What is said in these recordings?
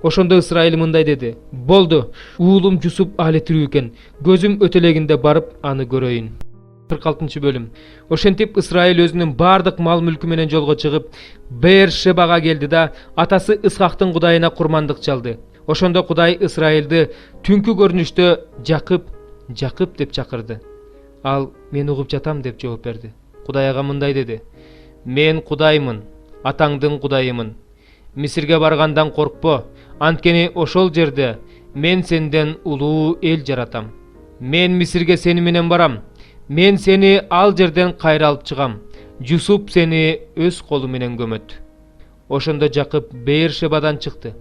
Ошондо Ысрайыл мындай деди: "Болду, уулум Жусуп али тирүү экен. Көзүм өтөлегинде барып аны көрөйүн." 46-бөлүм. Ошентип Ысрайыл өзүнүн бардык мал мүлкү менен жолго чыгып, Беер-Шебага келди да атасы Исхактын Кудайына курмандык чалды. Ошондо Кудай Ысрайылды түнкү көрүнүштө Жакып, Жакып деп чакырды. Ал "Мен угуп жатам" деп жооп берди. Кудай ага мындай деди: "Мен Кудаймын, атаңдын Кудайымын. Мисирге баргандан коркпо, анткени ошол жерде мен сенден улуу эл жаратам. Мен Мисирге сени менен барам. Мен сени ал жерден кайра алып чыгам. Жусуп сени өз колу менен көмөт." Ошондо Жакып Беер-Шебадан чыкты.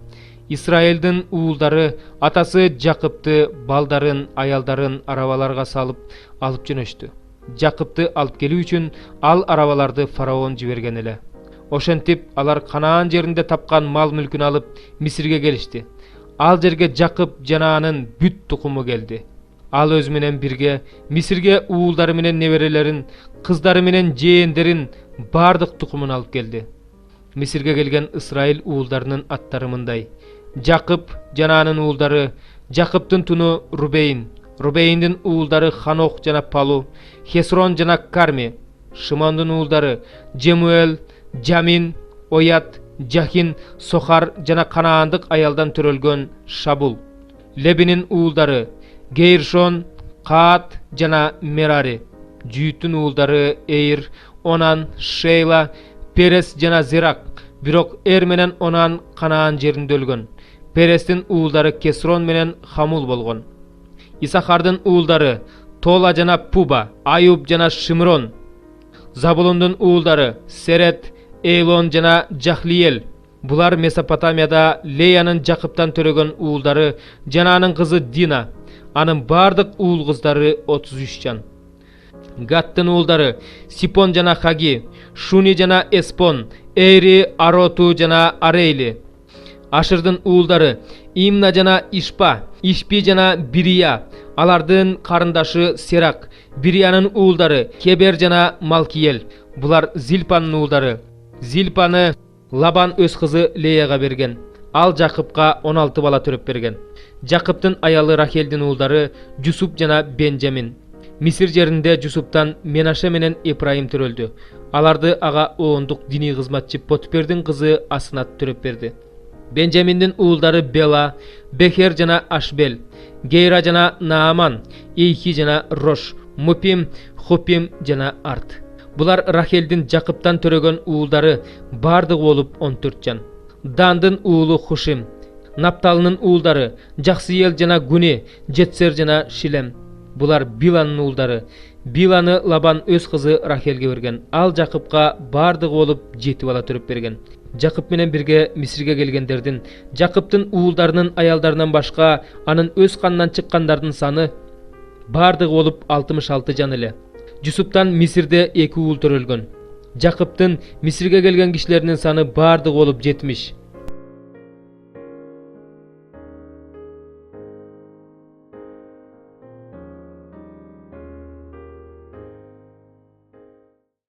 Исрайылдын уулдары атасы Жакыпты балдарын, аялдарын арабаларга салып алып жөнөштү. Жакыпты алып келүү үчүн ал арабаларды фараон жиберген эле. Ошентип алар Канаан жеринде тапкан мал мүлкүн алып Мисирге келишти. Ал жерге Жакып жана анын бүт тукуму келди. Ал өзү менен бирге Мисирге уулдары менен неберелерин, кыздары менен жээндерин, бардык тукумун алып келди. Мисирге келген Ысрайыл уулдарынын аттары мындай: Жакып жана анын уулдары: Жакыптын туну Рубейн, Рубейндин уулдары Ханох жана Палу, Хесрон жана Карми. Шимондун уулдары: Жемуэл, Жамин, Оят, Жахин, Сохар жана Канаандык аялдан төрөлгөн Шабул. Лебинин уулдары: Гейршон, Каат жана Мерари. Жүйүттүн уулдары: Эйр, Онан, Шейла, Перес жана Зирак. Бирок Эр менен Онан Канаан жеринде өлгөн. Перестин уулдары Кесрон менен Хамул болгон. Исахардын уулдары: Тола жана Пуба, Аюб жана Шимрон. Забулондун уулдары: Серет, Эйлон жана Жахлиел. Булар Месопотамияда Леянын Жакыптан төрөгөн уулдары жана анын кызы Дина. Анын бардык уул кыздары 33 жан. Гаттын уулдары: Сипон жана Хаги, Шуни жана Эспон, Эйри, Ароту жана Арейли. Ашырдын уулдары: Имна жана Ишпа, Ишпи жана Бирия. Алардын карындашы Серак. Бириянын уулдары: Кебер жана Малкиел. Булар Зилпанын уулдары. Зилпаны Лабан өз кызы Леяга берген. Ал Жакыпка 16 бала төрөп берген. Жакыптын аялы Рахелдин уулдары: Жусуп жана Бенжамин. Мисир жеринде Жусуптан Менаше менен Эпраим төрөлдү. Аларды агаоондук диний кызматчы Потпердин кызы Аснат төрөп берди. Бенжаминдин уулдары: Бела, Бехер жана Ашбел, Гейра жана Нааман, Эйхи жана Рош, Мупим, Хопим жана Арт. Булар Рахелдин Жакыптан төрөгөн уулдары, бардыгы болуп 14 жан. Дандын уулу Хушим. Напталынын уулдары: Жаксиел жана Гуни, Жетсер жана Шилем. Булар Биланын уулдары. Биланы Лабан өз кызы Рахелге берген. Ал Жакыпка бардыгы болуп 7 бала төрөп берген. Жакып менен бирге Мисирге келгендердин, Жакыптын уулдарынын аялдарынан башка анын өз канынан чыккандардын саны бардыгы болуп 66 жан эле. Жусуптан Мисирде 2 уул төрөлгөн. Жакыптын Мисирге келген кишилеринин саны бардыгы болуп 70.